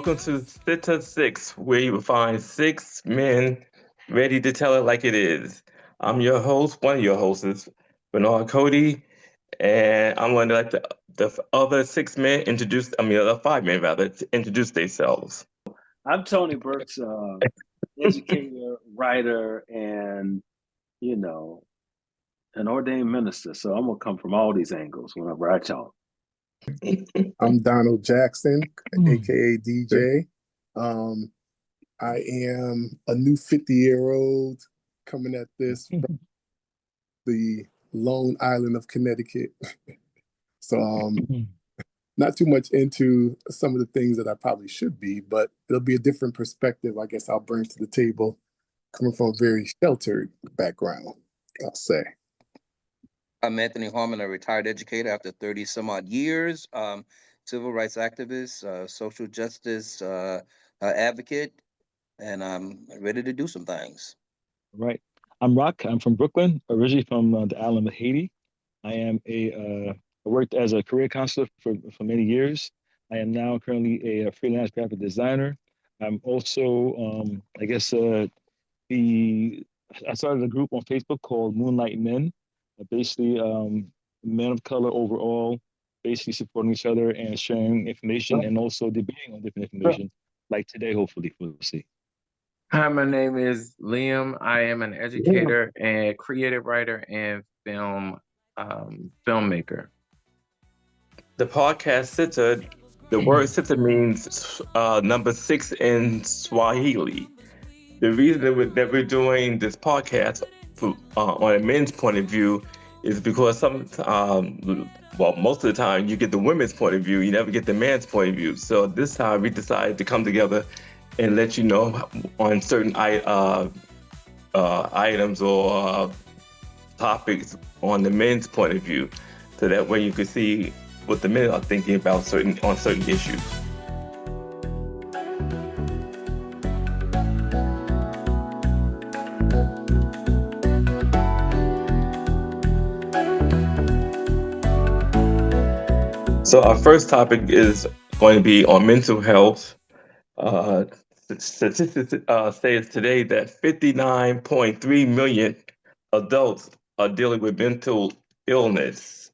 welcome to SITA 6, where you will find 6 men ready to tell it like it is. I'm your host, one of your hosts, Bernard Cody, and I'm going to let the other 6 men the other 5 men rather, to introduce themselves. I'm Tony Burks, educator, writer, and, an ordained minister. So I'm going to come from all these angles whenever I talk. I'm Donald Jackson, aka DJ. I am a new 50-year-old coming at this from the Long Island of Connecticut. So not too much into some of the things that I probably should be, but it'll be a different perspective, I guess I'll bring to the table, coming from a very sheltered background, I'll say. I'm Anthony Harmon, a retired educator after 30 some odd years, civil rights activist, social justice advocate, and I'm ready to do some things. Right. I'm Rock. I'm from Brooklyn, originally from the island of Haiti. I worked as a career counselor for many years. I am now currently a freelance graphic designer. I'm also, I started a group on Facebook called Moonlight Men, basically men of color overall, basically supporting each other and sharing information and also debating on different information, like today, hopefully, we'll see. Hi, my name is Liam. I am an educator and creative writer and filmmaker. The podcast SITA, the word SITA means number 6 in Swahili. The reason that we're doing this podcast on a men's point of view is because most of the time you get the women's point of view, you never get the man's point of view. So this time we decided to come together and let you know on certain items or topics on the men's point of view, so that way you can see what the men are thinking about certain issues. So our first topic is going to be on mental health. Statistics says today that 59.3 million adults are dealing with mental illness.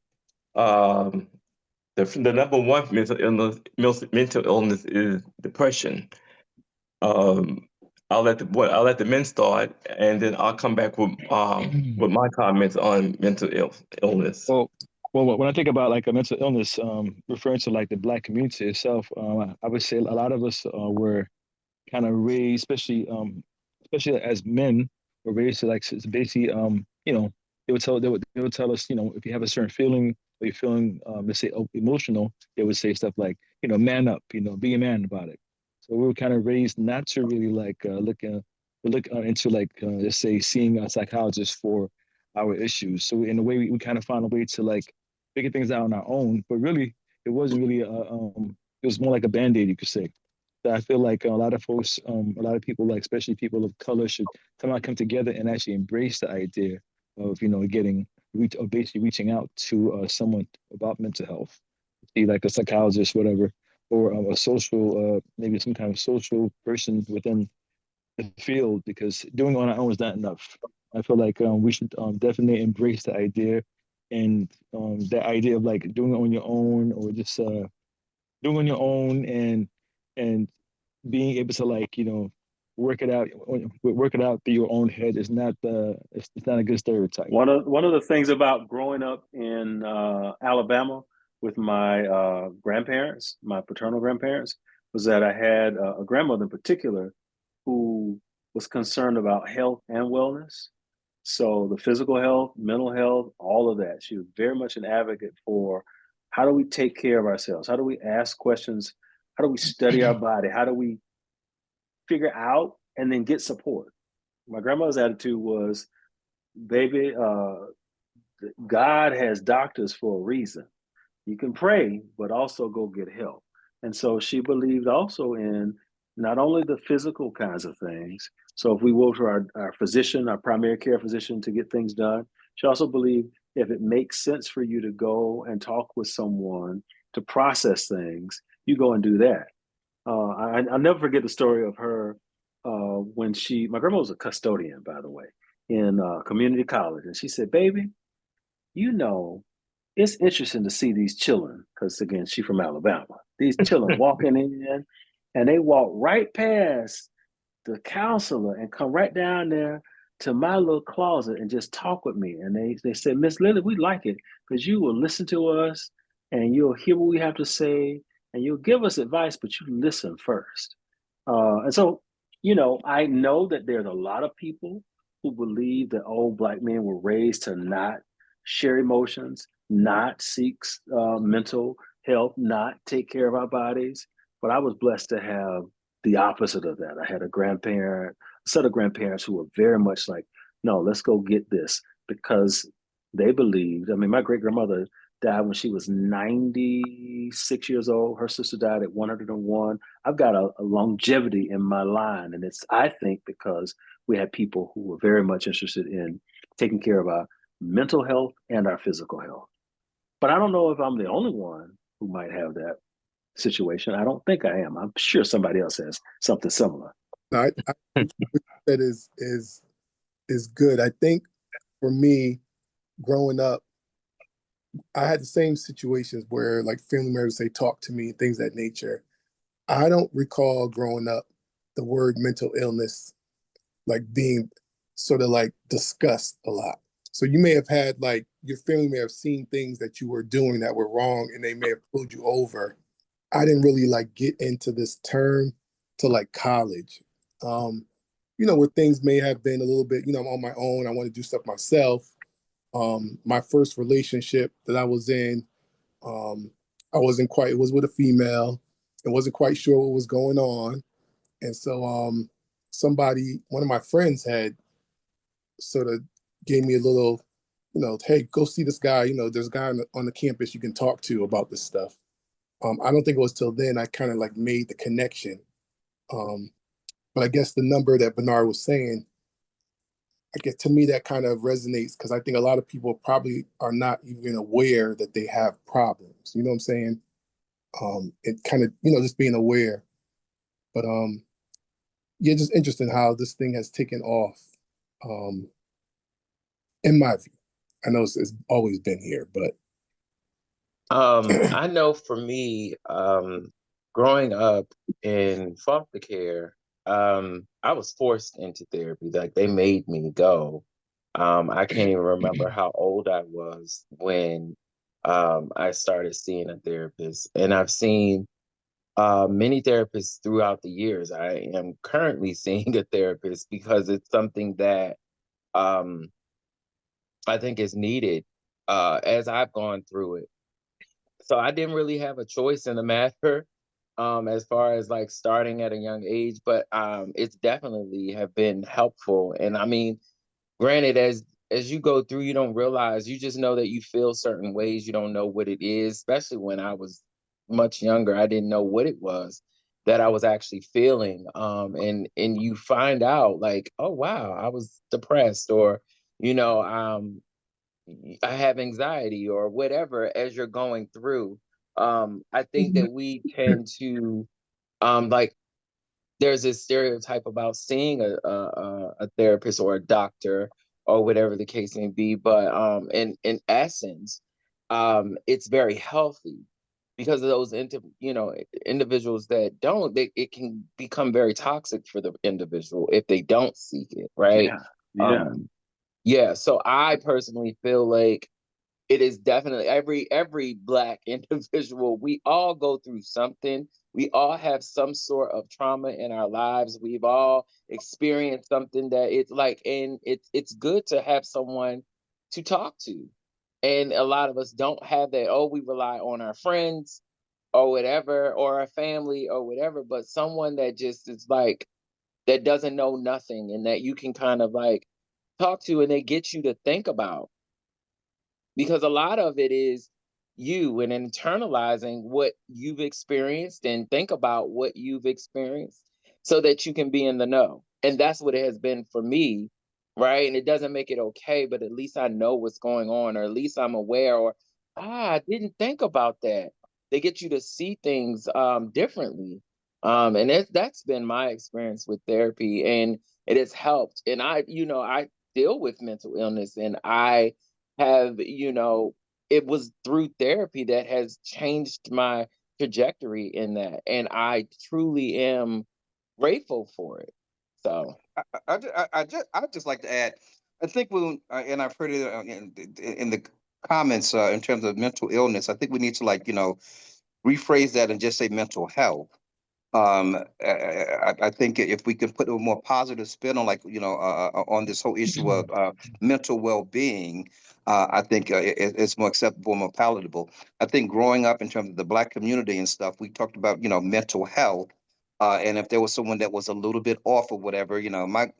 The number one mental illness is depression. I'll let the men start, and then I'll come back with my comments on mental illness. Well, when I think about like a mental illness, referring to like the Black community itself, I would say a lot of us were kind of raised, especially as men, were raised to like basically, they would tell us, if you have a certain feeling or you're feeling, let's say, emotional, they would say stuff like, man up, be a man about it. So we were kind of raised not to really like look into like let's say seeing a psychologist for our issues. So in a way, we kind of found a way to like figure things out on our own, but really it wasn't really it was more like a Band-Aid, you could say. So I feel like a lot of folks, a lot of people, like especially people of color, should come together and actually embrace the idea of basically reaching out to someone about mental health, be like a psychologist, whatever, or a social, maybe some kind of social person within the field, because doing it on our own is not enough. I feel like we should definitely embrace the idea, and that idea of like doing it on your own, or just doing on your own and being able to like work it out through your own head is not it's not a good stereotype. One of the things about growing up in Alabama with my grandparents, my paternal grandparents, was that I had a grandmother in particular who was concerned about health and wellness. So the physical health, mental health, all of that. She was very much an advocate for how do we take care of ourselves? How do we ask questions? How do we study our body? How do we figure out and then get support? My grandmother's attitude was, baby, God has doctors for a reason. You can pray, but also go get help. And so she believed also in not only the physical kinds of things. So if we go to our physician, our primary care physician, to get things done, she also believed if it makes sense for you to go and talk with someone to process things, you go and do that. I'll never forget the story of her when my grandma was a custodian, by the way, in community college. And she said, baby, you know, it's interesting to see these children, because again, she's from Alabama, these children walking in and they walk right past the counselor and come right down there to my little closet and just talk with me. And they said, Miss Lily, we like it because you will listen to us and you'll hear what we have to say and you'll give us advice, but you listen first. And so, I know that there's a lot of people who believe that old Black men were raised to not share emotions, not seek mental health, not take care of our bodies. But I was blessed to have the opposite of that. I had a set of grandparents who were very much like, no, let's go get this, because they believed. I mean, my great grandmother died when she was 96 years old. Her sister died at 101. I've got a longevity in my line. And it's, I think, because we had people who were very much interested in taking care of our mental health and our physical health. But I don't know if I'm the only one who might have that situation. I don't think I am. I'm sure somebody else has something similar. No, I think that is good. I think for me, growing up, I had the same situations where like family members say talk to me, things of that nature. I don't recall growing up the word mental illness like being sort of like discussed a lot. So you may have had like your family may have seen things that you were doing that were wrong and they may have pulled you over. I didn't really like get into this term to like college. Where things may have been a little bit, I'm on my own, I want to do stuff myself. My first relationship that I was in, it was with a female. I wasn't quite sure what was going on. And so one of my friends had sort of gave me a little, hey, go see this guy. There's a guy on the campus you can talk to about this stuff. I don't think it was till then I kind of like made the connection. But I guess the number that Bernard was saying, I guess to me that kind of resonates because I think a lot of people probably are not even aware that they have problems. You know what I'm saying? It kind of, just being aware. But yeah, just interesting how this thing has taken off. In my view, I know it's always been here, but I know for me, growing up in foster care, I was forced into therapy. Like they made me go. I can't even remember how old I was when I started seeing a therapist, and I've seen many therapists throughout the years. I am currently seeing a therapist because it's something that um, I think is needed as I've gone through it. So I didn't really have a choice in the matter as far as like starting at a young age, but it's definitely have been helpful. And I mean, granted, as you go through, you don't realize, you just know that you feel certain ways. You don't know what it is, especially when I was much younger. I didn't know what it was that I was actually feeling. And you find out like, oh wow, I was depressed, or you know, I have anxiety or whatever as you're going through. I think that we tend to like there's this stereotype about seeing a therapist or a doctor or whatever the case may be, but in essence, it's very healthy because of those individuals that don't. It can become very toxic for the individual if they don't seek it, right? Yeah. Yeah. So I personally feel like it is definitely every Black individual. We all go through something. We all have some sort of trauma in our lives. We've all experienced something that it's like, and it's good to have someone to talk to. And a lot of us don't have that. Oh, we rely on our friends or whatever, or our family or whatever, but someone that just is like that doesn't know nothing and that you can kind of like talk to, and they get you to think about, because a lot of it is you and internalizing what you've experienced and think about what you've experienced so that you can be in the know. And that's what it has been for me, right? And it doesn't make it okay, but at least I know what's going on, or at least I'm aware, or I didn't think about that. They get you to see things differently. That's been my experience with therapy, and it has helped. And I deal with mental illness, and I have, it was through therapy that has changed my trajectory in that, and I truly am grateful for it. So I'd just like to add, I think and I've heard it in the comments in terms of mental illness. I think we need to rephrase that and just say mental health. I think if we can put a more positive spin on on this whole issue of mental well-being, I think it's more acceptable, more palatable. I think growing up in terms of the Black community and stuff, we talked about mental health, and if there was someone that was a little bit off or whatever, my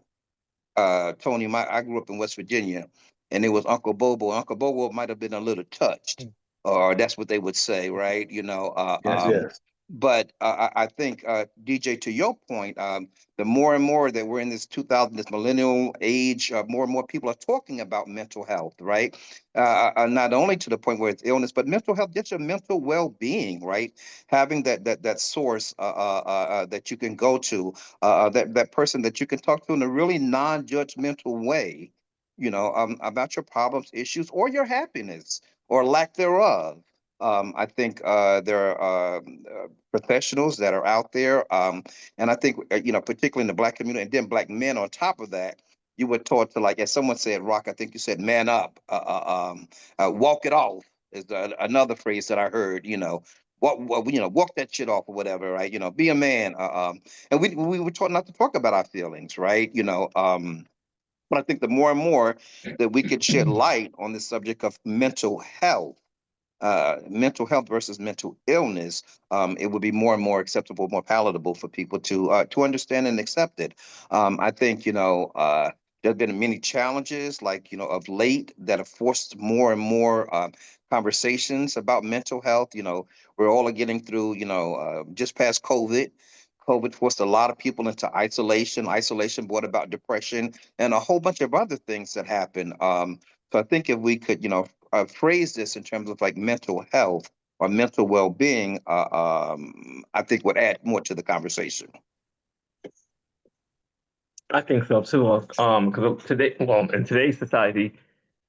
Tony, I grew up in West Virginia, and it was Uncle Bobo. Uncle Bobo might have been a little touched, or that's what they would say, right? Yes, yes. But I think, DJ, to your point, the more and more that we're in this 2000, this millennial age, more and more people are talking about mental health, right? Not only to the point where it's illness, but mental health, just your mental well-being, right? Having that source that you can go to, that person that you can talk to in a really non-judgmental way, about your problems, issues, or your happiness or lack thereof. I think there are professionals that are out there, and I think particularly in the Black community, and then Black men on top of that. You were taught to, like, as someone said, Rock. I think you said, "Man up, walk it off." Is another phrase that I heard. Walk that shit off or whatever, right? Be a man. And we were taught not to talk about our feelings, right? But I think the more and more that we could shed light on the subject of mental health versus mental illness, it would be more and more acceptable, more palatable for people to understand and accept it. I think there have been many challenges, like of late, that have forced more and more conversations about mental health. We're all getting through. Just past COVID. COVID forced a lot of people into isolation. Isolation brought about depression and a whole bunch of other things that happened. So I think if we could, phrase this in terms of like mental health or mental well-being, I think would add more to the conversation. I think so too. Because today, well, in today's society,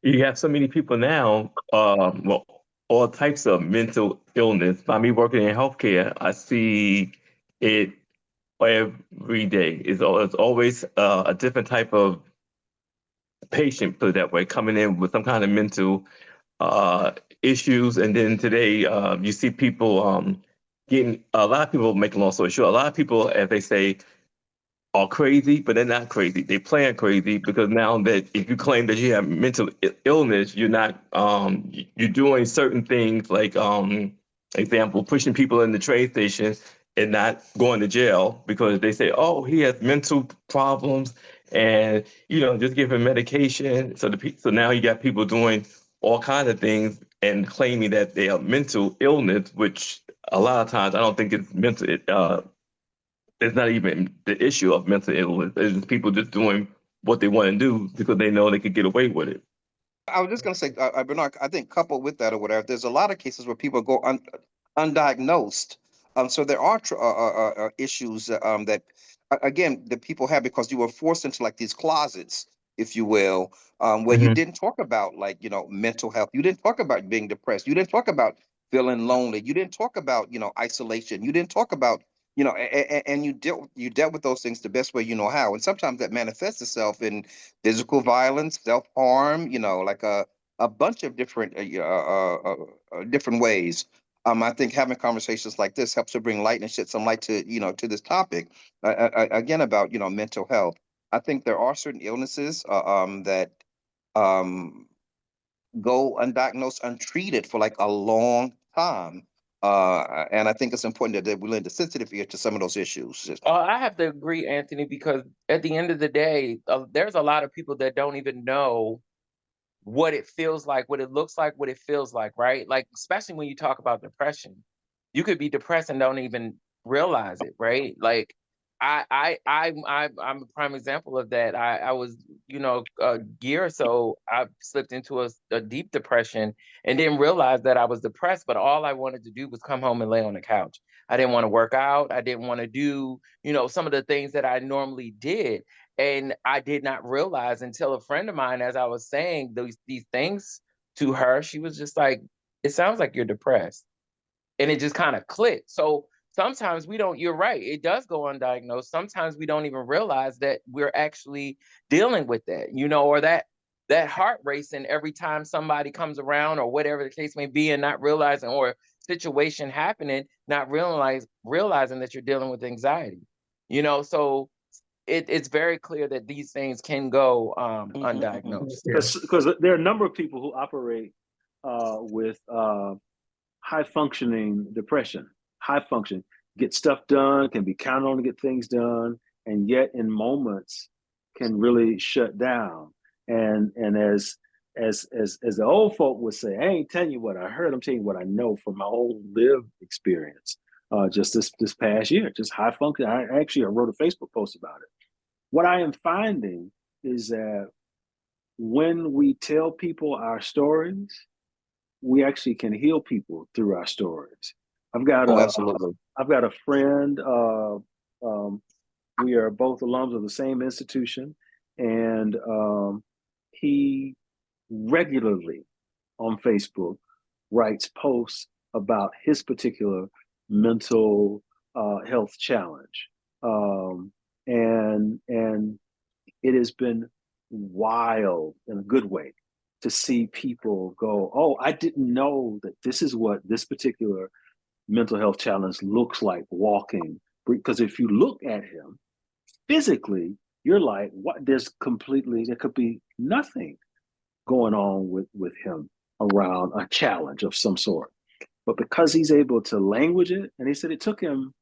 you have so many people now, all types of mental illness. By me working in healthcare, I see it every day. It's always a different type of patient, put it that way, coming in with some kind of mental uh, issues. And then today, you see people getting a lot of people, making a long story short, a lot of people, as they say, are crazy, but they're not crazy. They playing crazy because now that if you claim that you have mental illness, you're not you're doing certain things like example, pushing people in the train station and not going to jail because they say, oh, he has mental problems and just give him medication. So now you got people doing all kinds of things and claiming that they have mental illness, which a lot of times I don't think it's mental. It's not even the issue of mental illness. It's just people just doing what they want to do because they know they could get away with it. I was just going to say, Bernard, I think coupled with that or whatever, there's a lot of cases where people go undiagnosed. So there are issues that, again, that people have because you were forced into like these closets, if you will, where you Hmm. didn't talk about like, mental health. You didn't talk about being depressed. You didn't talk about feeling lonely. You didn't talk about, isolation. You didn't talk about, and you dealt with those things the best way you know how. And sometimes that manifests itself in physical violence, self-harm, like a bunch of different ways. I think having conversations like this helps to bring light and shed some light to this topic again about mental health. I think there are certain illnesses that um, go undiagnosed, untreated for like a long time, and I think it's important that we lend a sensitive ear to some of those issues. I have to agree, Anthony, because at the end of the day, there's a lot of people that don't even know what it feels like, what it looks like, what it feels like, right? Like, especially when you talk about depression, you could be depressed and don't even realize it, right? Like, I'm a prime example of that. I was, a year or so, I slipped into a deep depression and didn't realize that I was depressed, but all I wanted to do was come home and lay on the couch. I didn't want to work out. I didn't want to do, some of the things that I normally did. And I did not realize until a friend of mine, as I was saying these things to her, she was just like, it sounds like you're depressed. And it just kind of clicked. So sometimes you're right, it does go undiagnosed. Sometimes we don't even realize that we're actually dealing with that, or that heart racing every time somebody comes around or whatever the case may be, and not realizing, or situation happening, not realizing that you're dealing with anxiety, so it's very clear that these things can go undiagnosed. Because there are a number of people who operate with high functioning depression, high function, get stuff done, can be counted on to get things done, and yet in moments can really shut down. And as the old folk would say, I ain't telling you what I heard, I'm telling you what I know from my own lived experience. Just this past year, just high function. I wrote a Facebook post about it. What I am finding is that when we tell people our stories, we actually can heal people through our stories. I've got a friend. We are both alums of the same institution, and he regularly on Facebook writes posts about his particular mental health challenge, and it has been wild in a good way to see people go, oh, I didn't know that this is what this particular mental health challenge looks like walking. Because if you look at him physically, you're like, what? There could be nothing going on with him around a challenge of some sort. But because he's able to language it, and he said it took him,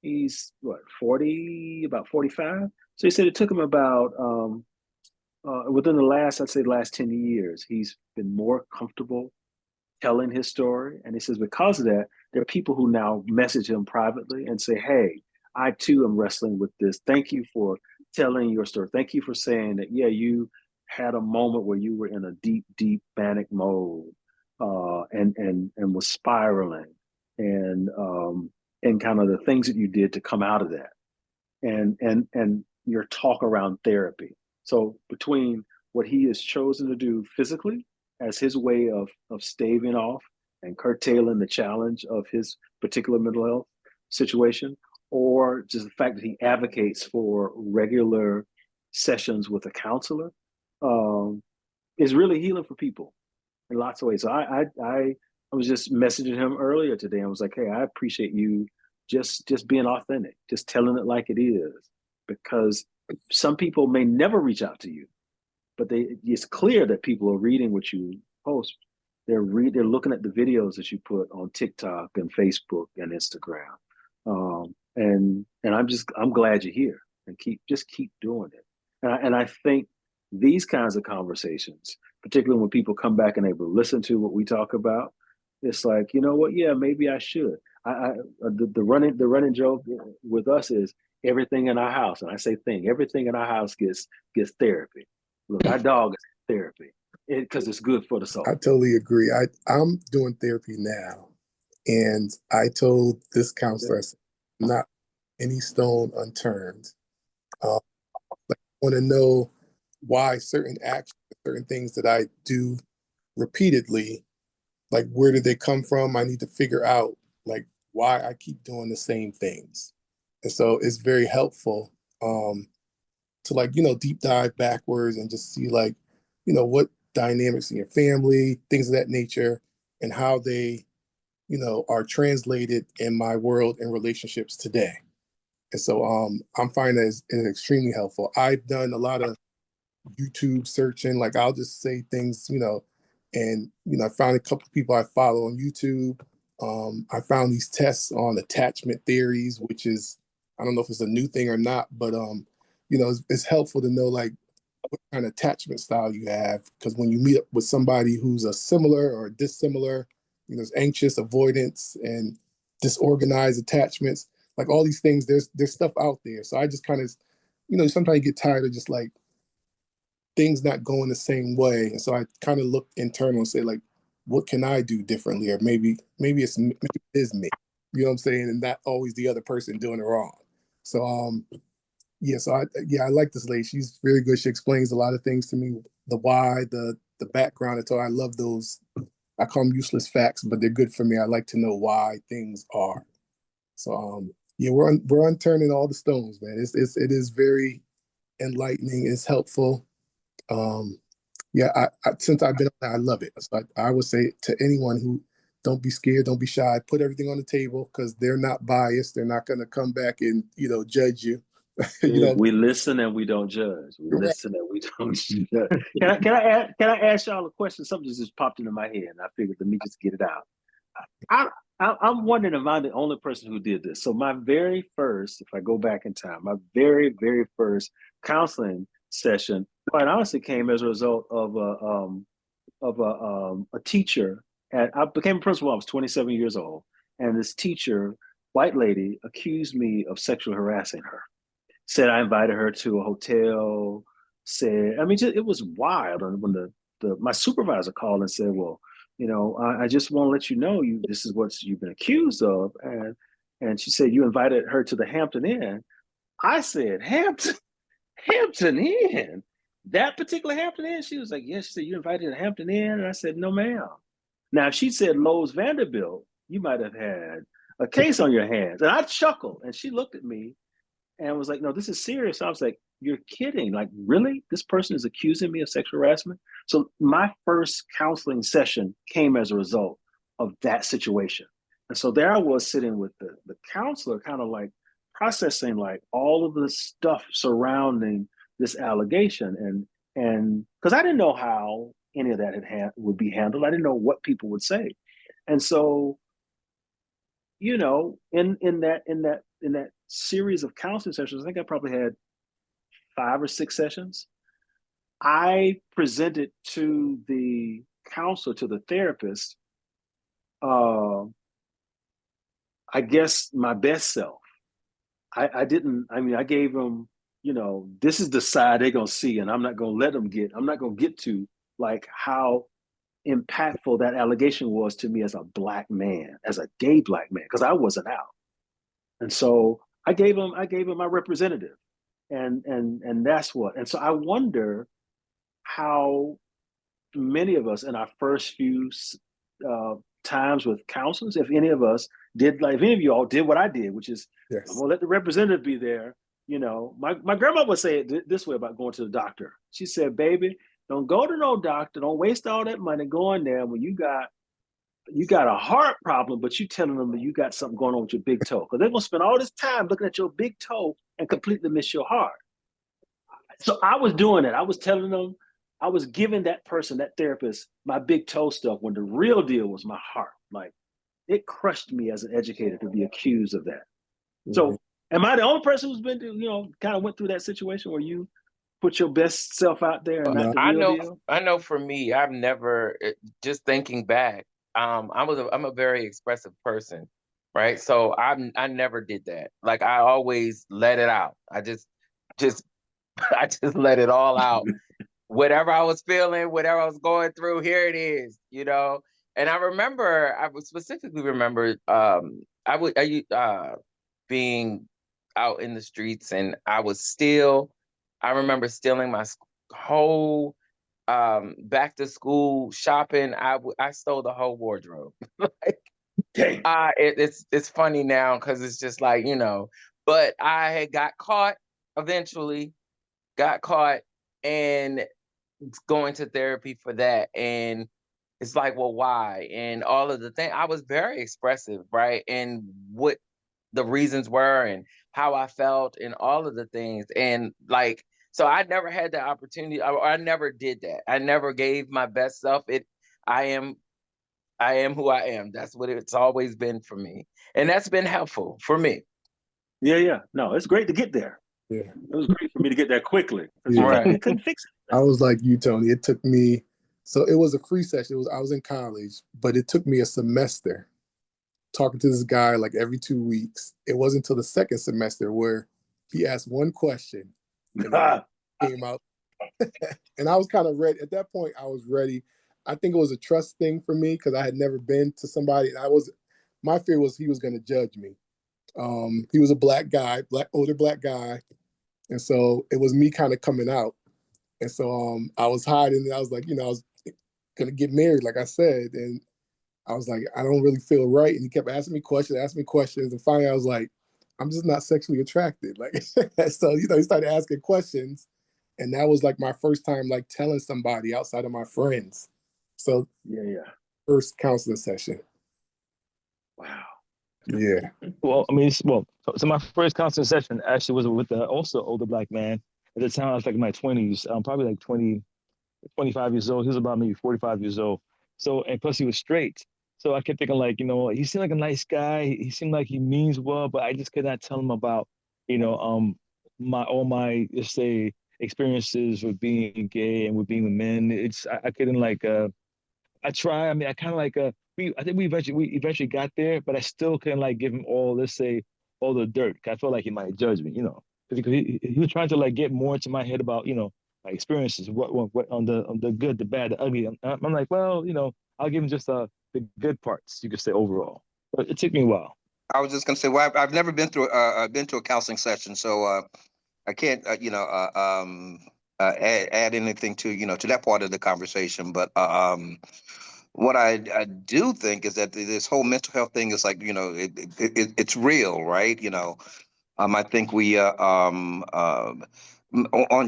he's what, 40, about 45? So he said it took him about, within the last 10 years, he's been more comfortable telling his story. And he says, because of that, there are people who now message him privately and say, hey, I too am wrestling with this. Thank you for telling your story. Thank you for saying that, yeah, you had a moment where you were in a deep, deep panic mode, and was spiraling, and kind of the things that you did to come out of that. And your talk around therapy. So between what he has chosen to do physically as his way of staving off and curtailing the challenge of his particular mental health situation, or just the fact that he advocates for regular sessions with a counselor, is really healing for people in lots of ways. So I was just messaging him earlier today. I was like, hey, I appreciate you just being authentic, just telling it like it is, because some people may never reach out to you, but it's clear that people are reading what you post. They're looking at the videos that you put on TikTok and Facebook and Instagram. And I'm glad you're here, and keep doing it. And I think these kinds of conversations, particularly when people come back and able to listen to what we talk about, it's like, you know what? Yeah, maybe I should. The running joke with us is everything in our house, and I say everything in our house gets therapy. Look, our dog is therapy because it's good for the soul. I totally agree. I'm doing therapy now, and I told this counselor, I said, not any stone unturned. I want to know why certain actions, certain things that I do repeatedly, like where did they come from? I need to figure out like why I keep doing the same things. And so it's very helpful to deep dive backwards and just see what dynamics in your family, things of that nature, and how they, are translated in my world and relationships today. And so I'm finding that it's extremely helpful. I've done a lot of YouTube searching, like I'll just say things, and I found a couple of people I follow on YouTube. I found these tests on attachment theories, which is, I don't know if it's a new thing or not, but it's helpful to know like what kind of attachment style you have, because when you meet up with somebody who's a similar or dissimilar, there's anxious, avoidance, and disorganized attachments. like all these things, there's stuff out there. So I just kind of, sometimes you get tired of just like things not going the same way. And so I kind of look internal and say like, what can I do differently? Or maybe maybe it is me. You know what I'm saying? And not always the other person doing it wrong. So yeah, so I like this lady. She's really good. She explains a lot of things to me, the why, the background. And so I love those. I call them useless facts, but they're good for me. I like to know why things are. So yeah, we're unturning all the stones, man. It is very enlightening. It's helpful. Yeah, since I've been on that, I love it. So I would say to anyone who, don't be scared, don't be shy, put everything on the table, because they're not biased. They're not going to come back and judge you. We listen and we don't judge. We listen and we don't judge. Can I ask y'all a question? Something just popped into my head, and I figured let me just get it out. I'm wondering if I'm the only person who did this. So my very first, if I go back in time, my very first counseling session, quite honestly, came as a result of a teacher. And I became a principal when I was 27 years old, and this teacher, white lady, accused me of sexually harassing her. Said I invited her to a hotel. Said, I mean, it was wild. And when my supervisor called and said, well, I just want to let you know this is what you've been accused of. And she said, you invited her to the Hampton Inn. I said, Hampton Inn? That particular Hampton Inn? She was like, yes. She said, you invited to Hampton Inn? And I said, no, ma'am. Now, if she said Lowe's Vanderbilt, you might have had a case on your hands. And I chuckled, and she looked at me and was like, no, this is serious. I was like, you're kidding. Like, really? This person is accusing me of sexual harassment? So my first counseling session came as a result of that situation. And so there I was sitting with the counselor, kind of like processing like all of the stuff surrounding this allegation. And because I didn't know how any of that would be handled. I didn't know what people would say. And so, in that series of counseling sessions, I think I probably had 5 or 6 sessions. I presented to the counselor, to the therapist, I guess my best self. I gave them, this is the side they're going to see, and I'm not going to get to like how impactful that allegation was to me as a Black man, as a gay Black man, because I wasn't out. And so I gave him my representative, and that's what. And so I wonder how many of us in our first few times with counselors, if any of us did, like if any of you all did what I did, which is, yes, I'm gonna let the representative be there. My grandma would say it this way about going to the doctor. She said, baby, don't go to no doctor. Don't waste all that money going there when you got a heart problem, but you telling them that you got something going on with your big toe. Because they're going to spend all this time looking at your big toe and completely miss your heart. So I was doing it. I was telling them, I was giving that person, that therapist, my big toe stuff when the real deal was my heart. Like, it crushed me as an educator to be accused of that. Mm-hmm. So am I the only person who's been to, kind of went through that situation where you put your best self out there and not the real deal? I know for me, I've never, just thinking back, I'm a very expressive person, right? So I never did that. Like, I always let it out. I just I just let it all out. Whatever I was feeling, whatever I was going through, here it is, And I would specifically remember, being out in the streets, and I remember stealing my whole back to school shopping. I stole the whole wardrobe. Like, it's funny now because it's just like, but I had got caught eventually, and going to therapy for that. And it's like, well, why? And all of the things, I was very expressive, right? And what the reasons were and how I felt and all of the things. And like, so I never had the opportunity, or I never did that. I never gave my best self. I am who I am. That's what it's always been for me. And that's been helpful for me. Yeah. No, it's great to get there. Yeah. It was great for me to get there quickly. Yeah. You couldn't fix it. I was like you, Tony. It took me, so it was a free session. I was in college, but it took me a semester talking to this guy like every 2 weeks. It wasn't until the second semester where he asked one question and it came out. And I was kind of ready. At that point, I was ready. I think it was a trust thing for me because I had never been to somebody. My fear was he was going to judge me. He was a black guy, older black guy. And so it was me kind of coming out. And so I was hiding. I was like, I was going to get married, like I said. And I was like, I don't really feel right. And he kept asking me questions. And finally I was like, I'm just not sexually attracted. Like, so, he started asking questions. And that was like my first time like telling somebody outside of my friends. So first counseling session. Wow. Yeah. Well, I mean, so my first counseling session actually was with also older black man. At the time, I was like in my 20s, probably like 25 years old. He was about maybe 45 years old. So, and plus he was straight. So I kept thinking like, he seemed like a nice guy. He seemed like he means well, but I just could not tell him about, all my, let's say, experiences with being gay and with being with men. I couldn't like, I try. I mean, I kind of like I think we eventually got there, but I still couldn't like give him all, let's say, all the dirt. 'Cause I felt like he might judge me, because he was trying to like get more into my head about, my experiences, what on the good, the bad, the ugly. I'm like, well, I'll give him just the good parts, you could say overall. But it took me a while. I was just gonna say, well, I've never been through been to a counseling session, so I can't add anything to to that part of the conversation. But what I do think is that this whole mental health thing is like it's real, right? I think we on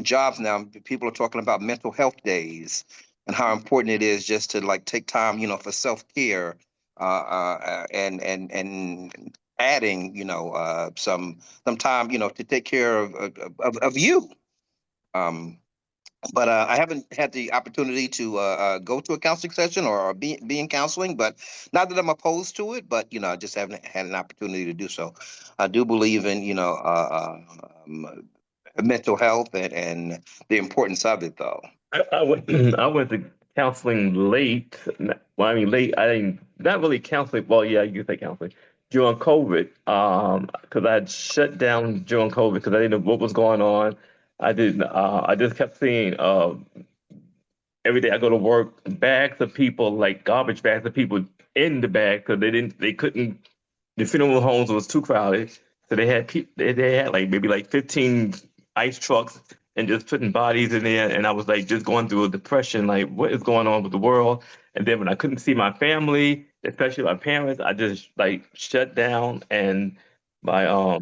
jobs now, people are talking about mental health days and how important it is just to like take time, for self-care, and adding, some time, to take care of you. Um, but I haven't had the opportunity to go to a counseling session or be in counseling. But not that I'm opposed to it, but I just haven't had an opportunity to do so. I do believe in mental health and the importance of it, though. I went I went to counseling late. Well, I mean late. I didn't not really counseling. Well, yeah, you could say counseling during COVID. Because I had shut down during COVID because I didn't know what was going on. I didn't. I just kept seeing every day I go to work, bags of people, like garbage bags of people in the bag because they couldn't. The funeral homes was too crowded, so they had they had like maybe like 15 ice trucks and just putting bodies in there. And I was like just going through a depression, like what is going on with the world? And then when I couldn't see my family, especially my parents, I just like shut down. And my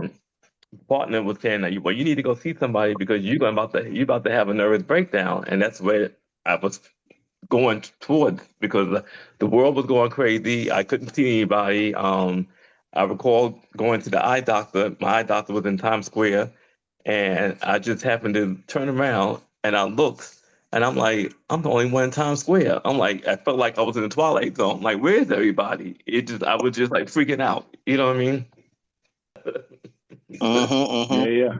partner was saying that well, you need to go see somebody because you're about to have a nervous breakdown. And that's where I was going towards because the world was going crazy. I couldn't see anybody. I recall going to the eye doctor. My eye doctor was in Times Square, and I just happened to turn around and I looked, and I'm like, I'm the only one in Times Square. I'm like, I felt like I was in the Twilight Zone. Like, where's everybody? I was just like freaking out. You know what I mean? Yeah.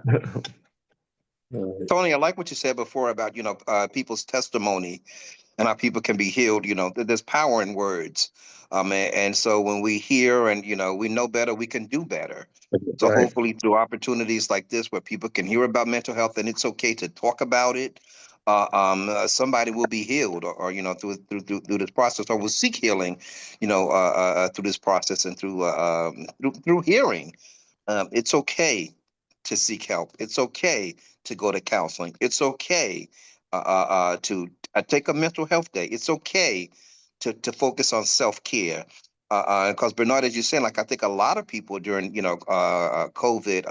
Tony, I like what you said before about people's testimony and how people can be healed. There's power in words, and so when we hear and we know better, we can do better. So Right. hopefully through opportunities like this where people can hear about mental health and it's okay to talk about it, somebody will be healed or through this process or will seek healing, through this process and through hearing. It's okay to seek help. It's okay to go to counseling. It's okay to take a mental health day. It's okay to focus on self-care. Because Bernard, as you're saying, like I think a lot of people during COVID,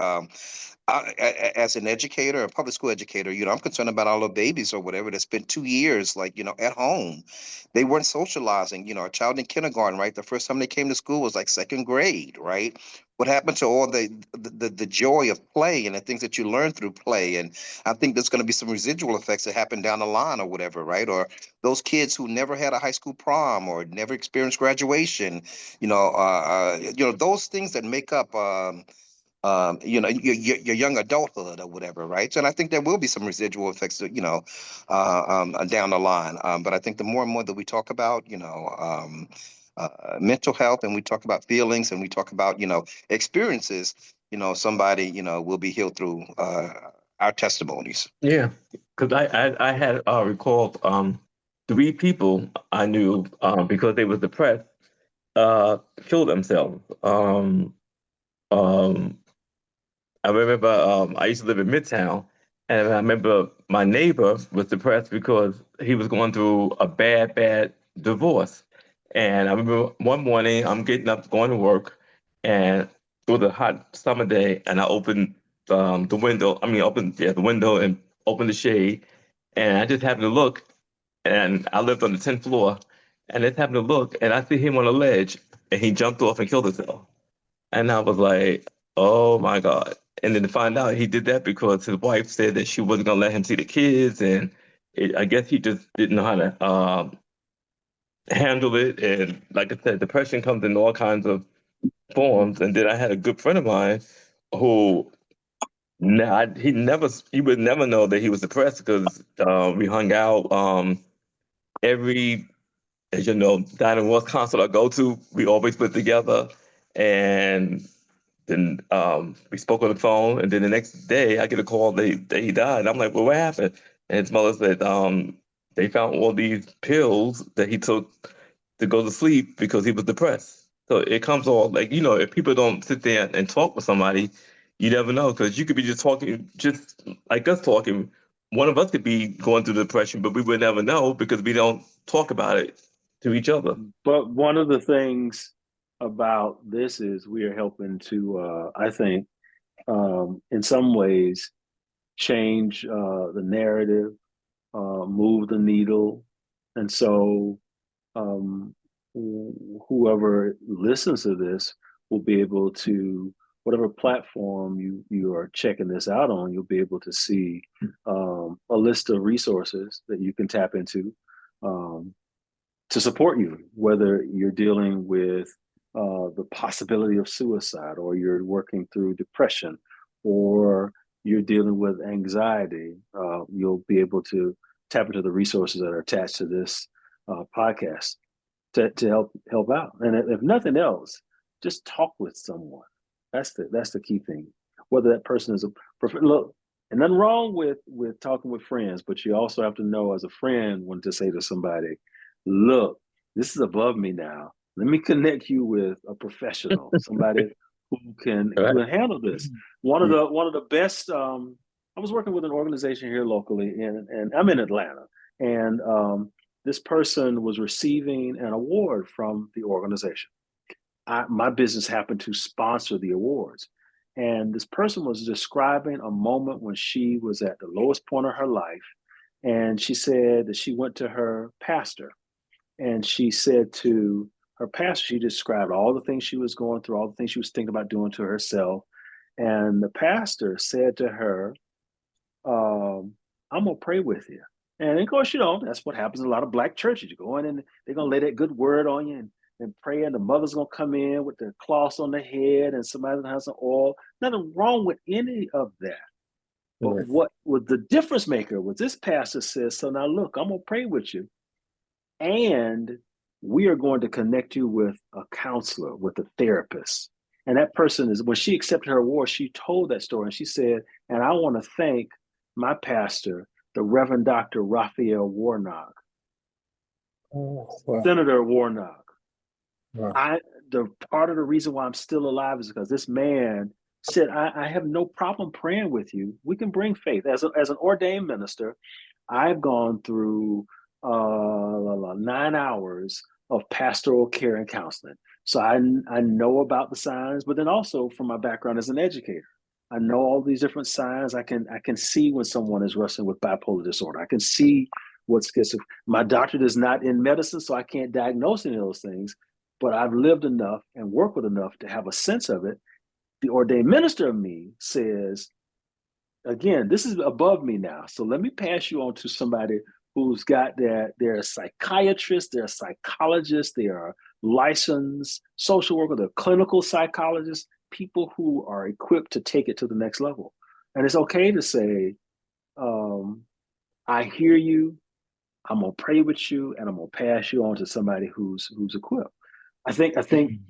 as an educator, a public school educator, I'm concerned about all the babies or whatever that spent 2 years, like, at home. They weren't socializing. A child in kindergarten, right? The first time they came to school was like second grade, right? What happened to all the joy of play and the things that you learn through play? And I think there's going to be some residual effects that happen down the line or whatever, right? Or those kids who never had a high school prom or never experienced graduation, those things that make up your young adulthood or whatever, right? So, and I think there will be some residual effects, down the line. But I think the more and more that we talk about, mental health, and we talk about feelings, and we talk about, experiences, somebody, will be healed through our testimonies. Yeah, because I had recalled 3 people I knew because they was depressed killed themselves. Um, I remember I used to live in Midtown, and I remember my neighbor was depressed because he was going through a bad divorce. And I remember one morning I'm getting up, going to work, and it was a hot summer day, and I opened the window. I mean, opened the window and opened the shade, and I just happened to look, and I lived on the 10th floor, and I just happened to look, and I see him on a ledge, and he jumped off and killed himself. And I was like, oh my God. And then to find out he did that because his wife said that she wasn't going to let him see the kids. And I guess he just didn't know how to handle it. And like I said, depression comes in all kinds of forms. And then I had a good friend of mine who he would never know that he was depressed because we hung out every, as you know, Dinah Ross concert I go to, we always put together. And then we spoke on the phone, and then the next day I get a call that he died. I'm like, well, what happened? And his mother said they found all these pills that he took to go to sleep because he was depressed. So it comes all like, if people don't sit there and talk with somebody, you never know because you could be just talking, just like us talking. One of us could be going through depression, but we would never know because we don't talk about it to each other. But one of the things about this is we are helping to, I think, in some ways, change the narrative, move the needle. And so whoever listens to this will be able to, whatever platform you are checking this out on, you'll be able to see a list of resources that you can tap into to support you, whether you're dealing with the possibility of suicide, or you're working through depression, or you're dealing with anxiety. You'll be able to tap into the resources that are attached to this podcast to help out. And if nothing else, just talk with someone. That's the key thing. Whether that person is look, and nothing wrong with talking with friends, but you also have to know as a friend when to say to somebody, look, this is above me now. Let me connect you with a professional, somebody who can handle this. One of the best. I was working with an organization here locally, and I'm in Atlanta, and this person was receiving an award from the organization. My business happened to sponsor the awards. And this person was describing a moment when she was at the lowest point of her life. And she said that she went to her pastor, and she said to her pastor, she described all the things she was going through, all the things she was thinking about doing to herself. And the pastor said to her, I'm going to pray with you. And of course, that's what happens in a lot of Black churches. You go in and they're going to lay that good word on you and pray, and the mother's going to come in with the cloths on the head, and somebody has some oil. Nothing wrong with any of that. But what was the difference maker was this pastor says, so now look, I'm going to pray with you. And we are going to connect you with a counselor, with a therapist. And that person is, when she accepted her award, she told that story. And she said, and I want to thank my pastor, the Reverend Dr. Raphael Warnock, Senator Warnock. Wow. The part of the reason why I'm still alive is because this man said, I have no problem praying with you. We can bring faith. As an ordained minister, I've gone through 9 hours of pastoral care and counseling. So I know about the signs, but then also from my background as an educator, I know all these different signs. I can see when someone is wrestling with bipolar disorder. I can see what's schizophrenia. My doctorate is not in medicine, so I can't diagnose any of those things, but I've lived enough and worked with enough to have a sense of it. The ordained minister of me says, again, this is above me now. So let me pass you on to somebody who's got they're a psychiatrist, they're a psychologist, they are licensed social worker, they're clinical psychologists, people who are equipped to take it to the next level. And it's okay to say, I hear you, I'm gonna pray with you, and I'm gonna pass you on to somebody who's equipped. I think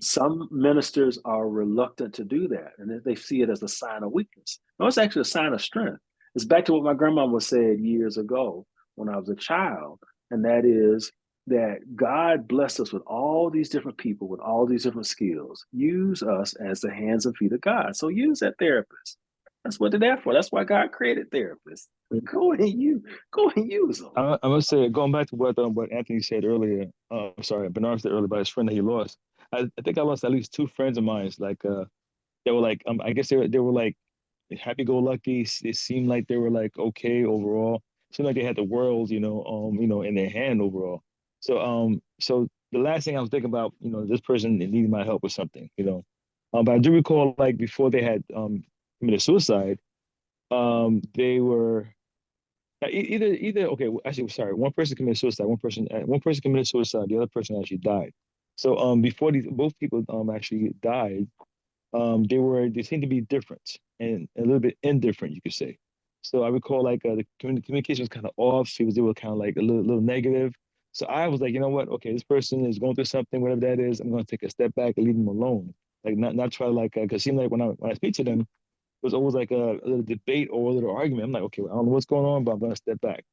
some ministers are reluctant to do that, and they see it as a sign of weakness. No, it's actually a sign of strength. It's back to what my grandmama said years ago when I was a child, and that is that God blessed us with all these different people with all these different skills. Use us as the hands and feet of God. So use that therapist. That's what they're there for. That's why God created therapists. Go and use them. I must say, going back to what Anthony said earlier, sorry, Bernard said earlier about his friend that he lost. I think I lost at least two friends of mine. Like, they were like, I guess they were like happy-go-lucky. It seemed like they were like okay overall. It seemed like they had the world, in their hand overall. So the last thing I was thinking about, this person needed my help with something, But I do recall like before they had committed suicide, they were either okay. Actually, sorry. One person committed suicide. One person committed suicide. The other person actually died. So before both people actually died, they seemed to be different and a little bit indifferent, you could say. So I recall like the communication was kind of off. They were kind of like a little negative. So I was like, you know what? Okay, this person is going through something, whatever that is. I'm going to take a step back and leave them alone. Like not try to like because it seemed like when I speak to them, it was always like a little debate or a little argument. I'm like, okay, well, I don't know what's going on, but I'm going to step back.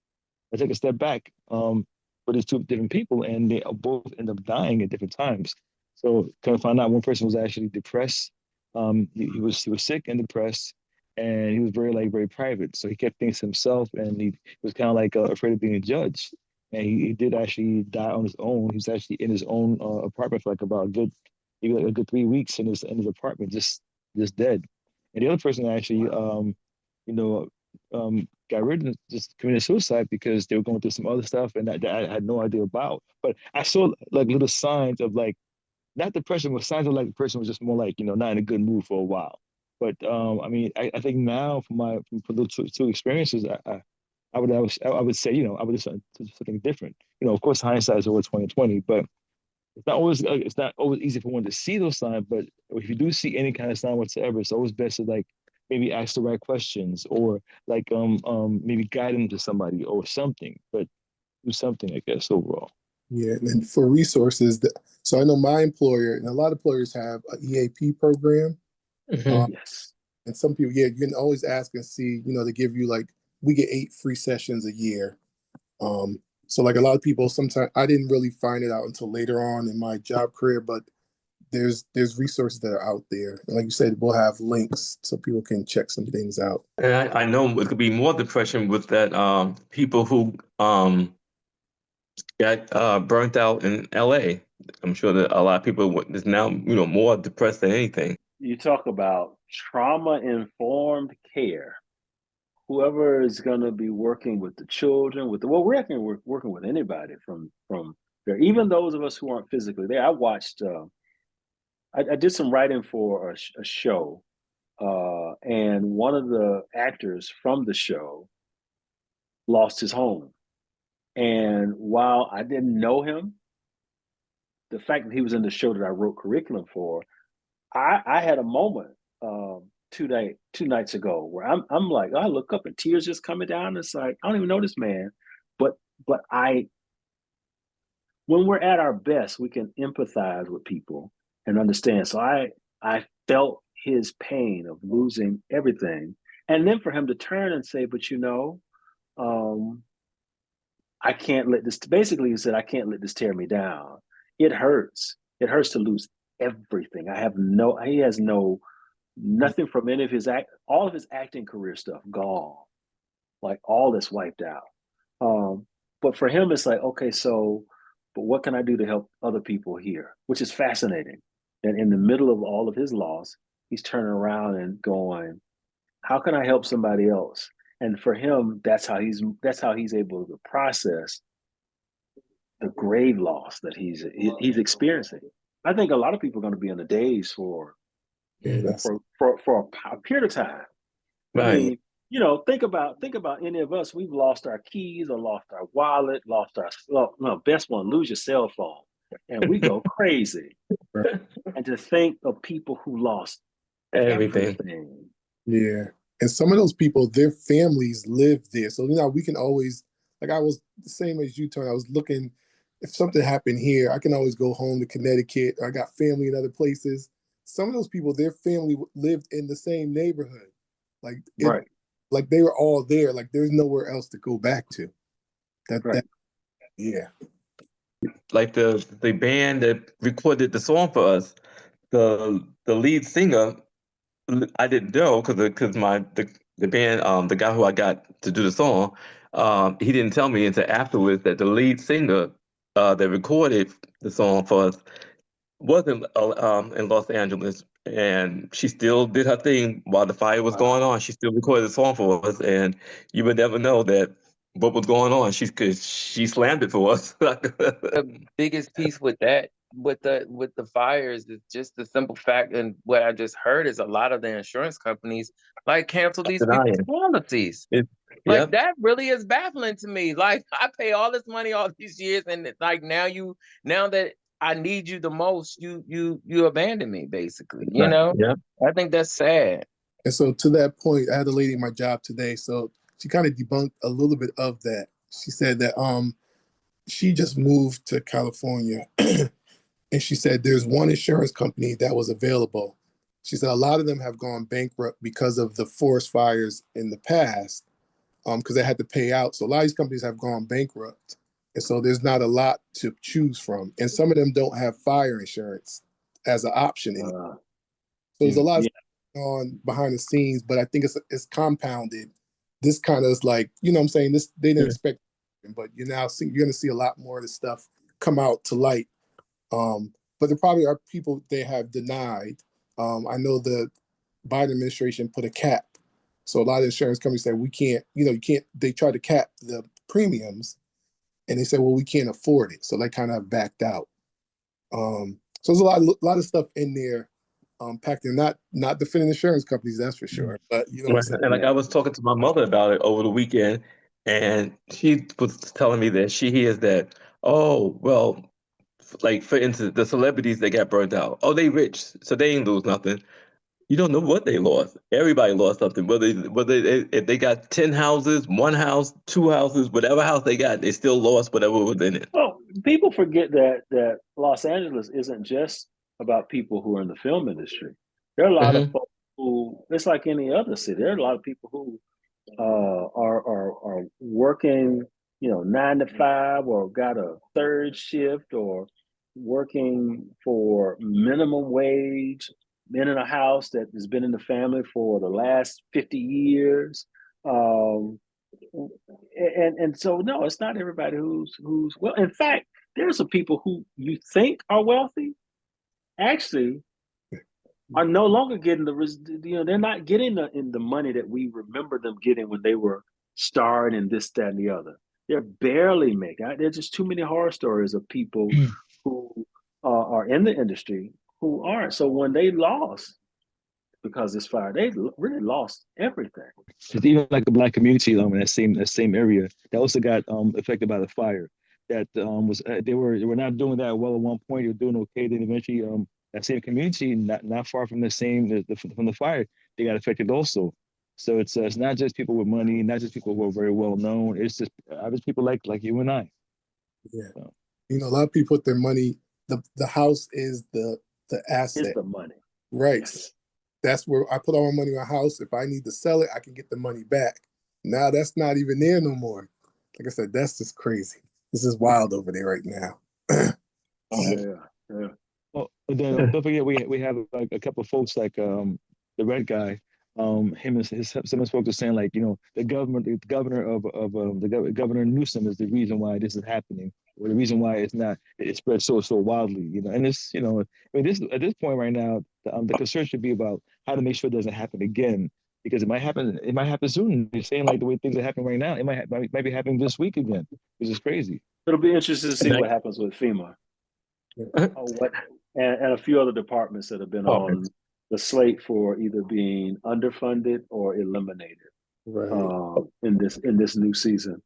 I take a step back. But it's two different people, and they both end up dying at different times. So kind of find out one person was actually depressed. He was sick and depressed, and he was very private. So he kept things to himself, and he was kind of like afraid of being judged. And he did actually die on his own. He was actually in his own apartment for like about a good 3 weeks in his apartment, just dead. And the other person actually, you know, got rid of just committed suicide because they were going through some other stuff and that I had no idea about. But I saw like little signs of like not depression, but signs of like the person was just more like not in a good mood for a while. But I mean, I think now from the two experiences, I would say I would do something different. Of course, hindsight is always 2020, but it's not always easy for one to see those signs. But if you do see any kind of sign whatsoever, it's always best to like maybe ask the right questions or like maybe guide them to somebody or something. But do something, I guess, overall. Yeah, and for resources, so I know my employer and a lot of employers have an EAP program. Yes. And some people, yeah, you can always ask and see, they give you like, we get 8 free sessions a year. So like a lot of people, sometimes I didn't really find it out until later on in my job career, but there's resources that are out there. And like you said, we'll have links so people can check some things out. And I know it could be more depression with that people who got burnt out in LA. I'm sure that a lot of people is now more depressed than anything. You talk about trauma-informed care. Whoever is going to be working with the children, we're working with anybody from there, even those of us who aren't physically there. I watched. I did some writing for a show, and one of the actors from the show lost his home. And while I didn't know him, the fact that he was in the show that I wrote curriculum for, I had a moment 2 nights ago where I'm like, I look up and tears just coming down. It's like I don't even know this man, but when we're at our best, we can empathize with people and understand. So I felt his pain of losing everything, and then for him to turn and say, but I can't let this. Basically, he said, I can't let this tear me down. It hurts. It hurts to lose everything. He has nothing from any of all of his acting career stuff gone, like all that's wiped out. But for him, it's like, okay, but what can I do to help other people here? Which is fascinating. And in the middle of all of his loss, he's turning around and going, how can I help somebody else? And for him, that's how he's able to process the grave loss that he's experiencing. I think a lot of people are going to be in the daze for a period of time. Right. I mean, think about any of us. We've lost our keys or lost our wallet, lost our best one, lose your cell phone, and we go crazy. Right. And to think of people who lost everything. Yeah. And some of those people, their families live there. So we can always, like I was the same as you, Tony. I was looking if something happened here, I can always go home to Connecticut. I got family in other places. Some of those people, their family lived in the same neighborhood. Like Right. like they were all there. Like there's nowhere else to go back to. Right. Yeah. Like the band that recorded the song for us, the lead singer, I didn't know because the band the guy who I got to do the song, he didn't tell me until afterwards that the lead singer that recorded the song for us was in Los Angeles, and she still did her thing while the fire was going on. She still recorded the song for us, and you would never know that what was going on. Cause she slammed it for us. The biggest piece with that, with the fires, is just the simple fact, and what I just heard is a lot of the insurance companies like cancel these people's Denying. policies. Like Yep. that really is baffling to me. Like I pay all this money all these years, and like now that I need you the most, you abandon me basically. You know, Yep. I think that's sad. And so to that point, I had a lady in my job today. So she kind of debunked a little bit of that. She said that she just moved to California and she said there's one insurance company that was available. She said a lot of them have gone bankrupt because of the forest fires in the past, because they had to pay out. So a lot of these companies have gone bankrupt. And so there's not a lot to choose from. And some of them don't have fire insurance as an option anymore. So there's a lot of stuff going on behind the scenes, but I think it's compounded. This kind of is like, you know what I'm saying? This they didn't expect, but you're going to see a lot more of this stuff come out to light. But there probably are people they have denied. I know the Biden administration put a cap. So a lot of insurance companies said, we can't, you can't, they tried to cap the premiums and they said, well, we can't afford it. So they kind of backed out. So there's a lot of stuff in there packed in, not defending insurance companies, that's for sure. But you know what I'm saying? And like I was talking to my mother about it over the weekend, and she was telling me that she hears that, oh, well, like for instance, the celebrities that got burned out, oh, they rich, so they ain't lose nothing. You don't know what they lost. Everybody lost something. If they got 10 houses, one house, two houses, whatever house they got, they still lost whatever was in it. Well, people forget that Los Angeles isn't just about people who are in the film industry. There are a lot of folks who, it's like any other city. There are a lot of people who are working, 9 to 5, or got a third shift, or working for minimum wage, been in a house that has been in the family for the last 50 years. And so no, it's not everybody who's well. In fact, there's some people who you think are wealthy actually are no longer getting they're not getting the money that we remember them getting when they were starring in this, that, and the other. They're barely making. There's just too many horror stories of people who are in the industry who aren't. So when they lost because this fire, they really lost everything. It's even like the Black community in that same area that also got affected by the fire. That was they were not doing that well at one point. They were doing okay. Then eventually that same community, not far from from the fire, they got affected also. So it's not just people with money, not just people who are very well known. It's just average people like you and I. Yeah. So. A lot of people put their money. The house is the asset. Is the money. Right. Yes. That's where I put all my money in my house. If I need to sell it, I can get the money back. Now that's not even there no more. Like I said, that's just crazy. This is wild over there right now. Yeah. Well, then don't forget we have like a couple of folks like the red guy. Him and some of his folks are saying like the governor of Governor Newsom is the reason why this is happening, or the reason why it spread so wildly. And it's I mean this at this point right now the concern should be about how to make sure it doesn't happen again, because it might happen soon. They're saying like the way things are happening right now, it might be happening this week again, which is crazy. It'll be interesting to see what happens with FEMA. And a few other departments that have been on the slate for either being underfunded or eliminated in this new season.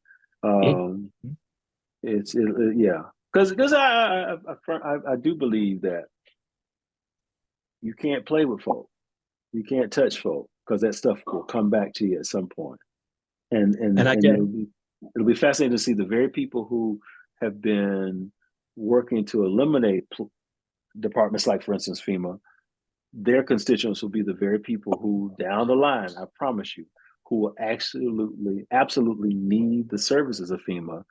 Because I do believe that you can't play with folk, you can't touch folk, because that stuff will come back to you at some point. And it'll be fascinating to see the very people who have been working to eliminate departments like, for instance, FEMA, their constituents will be the very people who, down the line, I promise you, who will absolutely need the services of FEMA.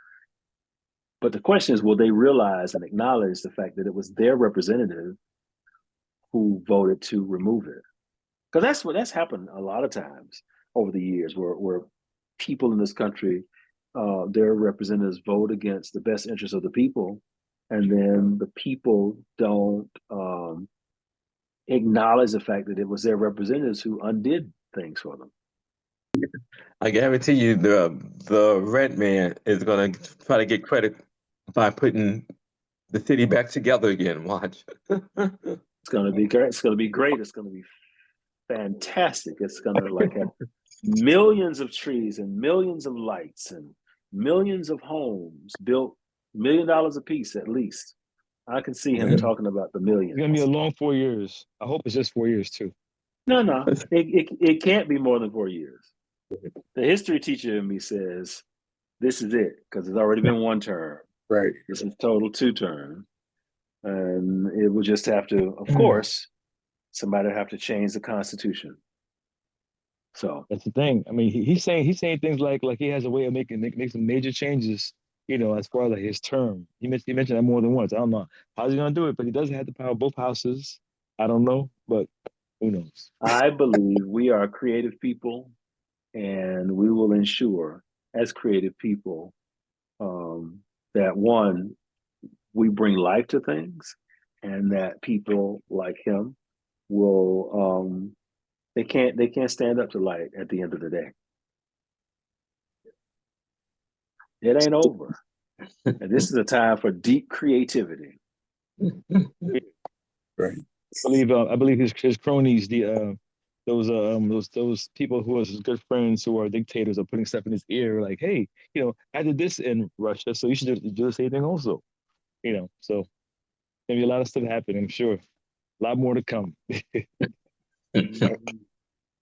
But the question is, will they realize and acknowledge the fact that it was their representative who voted to remove it? Because that's happened a lot of times over the years, where people in this country, their representatives vote against the best interests of the people, and then the people don't acknowledge the fact that it was their representatives who undid things for them. I guarantee you, the red man is going to try to get credit by putting the city back together again. Watch. It's going to be great. It's going to be great. It's going to be fantastic. It's going to have millions of trees and millions of lights and millions of homes built, $1 million a piece at least. I can see him talking about the millions. It's gonna be a long 4 years. I hope it's just 4 years too. No, it can't be more than 4 years. The history teacher in me says this is it, because it's already been one term. Right. This is total 2 terms, and it will just have to, of course, somebody have to change the Constitution. So that's the thing. I mean, he's saying things like he has a way of making some major changes. As far as like his term, he mentioned that more than once. I don't know how's he gonna do it, but he doesn't have the power of both houses. I don't know, but who knows? I believe we are creative people, and we will ensure, as creative people, that one, we bring life to things, and that people like him will they can't stand up to light at the end of the day. It ain't over. And this is a time for deep creativity. Right. I believe his cronies, those people who are his good friends who are dictators, are putting stuff in his ear like, hey, I did this in Russia, so you should do the same thing also. So maybe a lot of stuff happening, I'm sure. A lot more to come.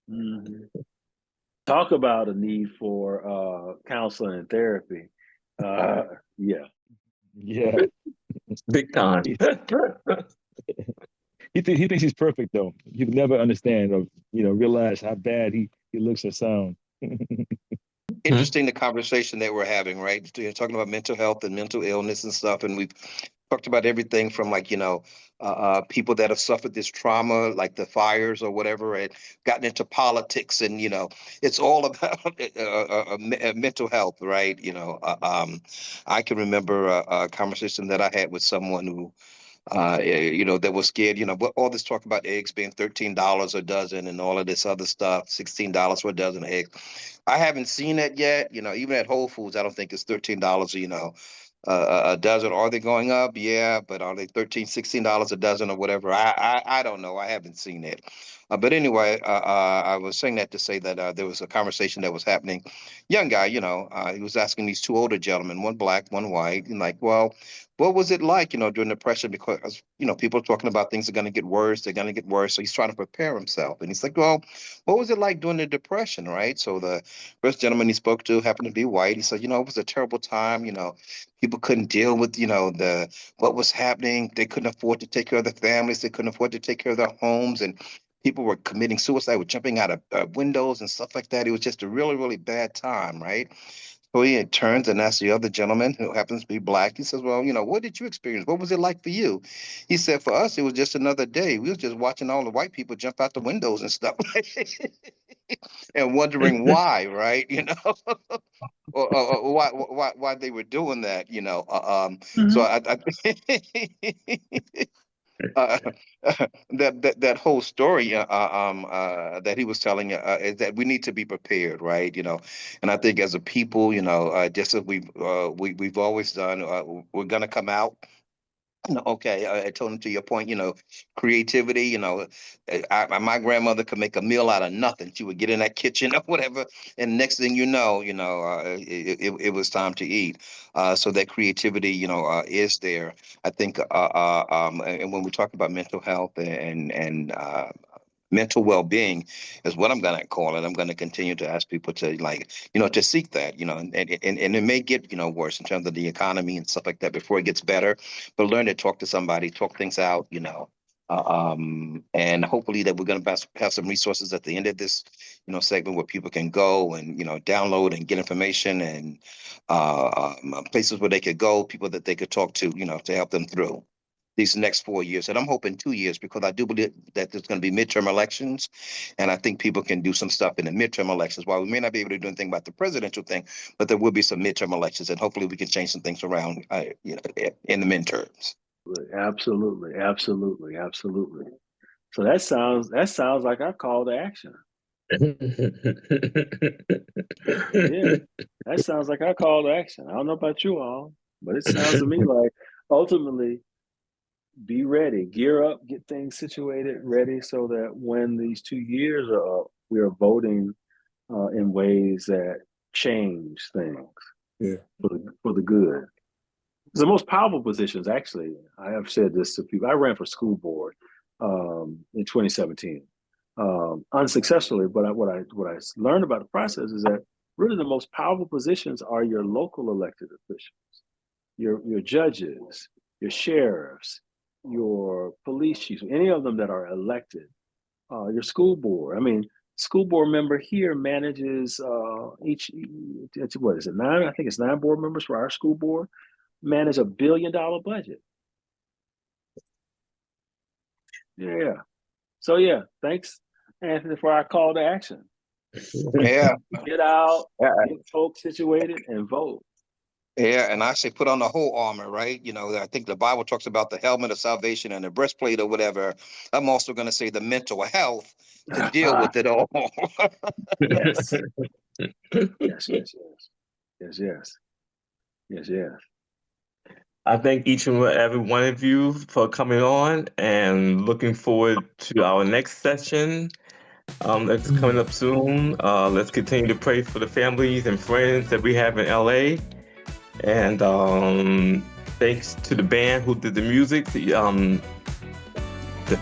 Mm-hmm. Talk about a need for counseling and therapy. Yeah. Big time. He thinks he's perfect though. You never understand or realize how bad he looks or sound. Interesting, the conversation that we're having, right? You're talking about mental health and mental illness and stuff, and we've talked about everything from people that have suffered this trauma, like the fires or whatever, and gotten into politics, and it's all about mental health, right? I can remember a conversation that I had with someone who that was scared, what all this talk about eggs being $13 a dozen and all of this other stuff, $16 for a dozen of eggs. I haven't seen it yet. Even at Whole Foods, I don't think it's $13, a dozen. Are they going up? Yeah, but are they $13, $16 a dozen or whatever? I don't know. I haven't seen it. But anyway, I was saying that to say that there was a conversation that was happening. Young guy, he was asking these 2 older gentlemen, one black, one white, and like, well, what was it like, during the depression? Because, people are talking about things are going to get worse. They're going to get worse. So he's trying to prepare himself. And he's like, well, what was it like during the depression, right? So the first gentleman he spoke to happened to be white. He said, it was a terrible time. People couldn't deal with, what was happening. They couldn't afford to take care of their families. They couldn't afford to take care of their homes. And people were committing suicide, were jumping out of windows and stuff like that. It was just a really, really bad time, right? So he turns and asks the other gentleman, who happens to be black. He says, well, what did you experience? What was it like for you? He said, for us, it was just another day. We were just watching all the white people jump out the windows and stuff and wondering why, right? Or why they were doing that, So that whole story that he was telling is that we need to be prepared, right? And I think as a people, just as we've always done, we're gonna come out. Okay, I told him to your point, creativity, my grandmother could make a meal out of nothing. She would get in that kitchen or whatever, and next thing you know, it was time to eat. So that creativity, is there. I think, and when we talk about mental health and mental well-being is what I'm going to call it. I'm going to continue to ask people to to seek that, and it may get, worse in terms of the economy and stuff like that before it gets better, but learn to talk to somebody, talk things out, and hopefully that we're going to have some resources at the end of this, segment where people can go and, download and get information and places where they could go, people that they could talk to, to help them through these next 4 years. And I'm hoping 2 years, because I do believe that there's going to be midterm elections. And I think people can do some stuff in the midterm elections. While we may not be able to do anything about the presidential thing, but there will be some midterm elections, and hopefully we can change some things around, in the midterms. Absolutely, absolutely, absolutely. So that sounds like our call to action. Yeah, that sounds like our call to action. I don't know about you all, but it sounds to me like ultimately be ready, gear up, get things situated, ready, so that when these 2 years are up, we are voting in ways that change things for the good. The most powerful positions, actually, I have said this to people. I ran for school board in 2017, unsuccessfully. But what I learned about the process is that really the most powerful positions are your local elected officials, your judges, your sheriffs, your police chiefs, any of them that are elected, your school board. I mean, school board member here manages what is it, 9? I think it's 9 board members for our school board. Manage $1 billion budget. Yeah. So yeah, thanks, Anthony, for our call to action. Yeah. Get out, get folks situated, and vote. Yeah, and I say put on the whole armor, right? I think the Bible talks about the helmet of salvation and the breastplate or whatever. I'm also going to say the mental health to deal with it all. Yes. Yes, yes, yes. Yes, yes. Yes, yes. I thank each and every one of you for coming on, and looking forward to our next session. That's coming up soon. Let's continue to pray for the families and friends that we have in LA. And thanks to the band who did the music, the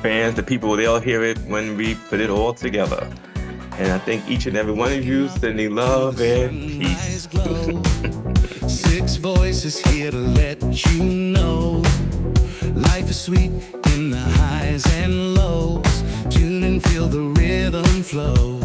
fans, the people, they'll hear it when we put it all together. And I thank each and every one of you, sending love and peace. 6 voices here to let you know life is sweet in the highs and lows. Tune and feel the rhythm flow.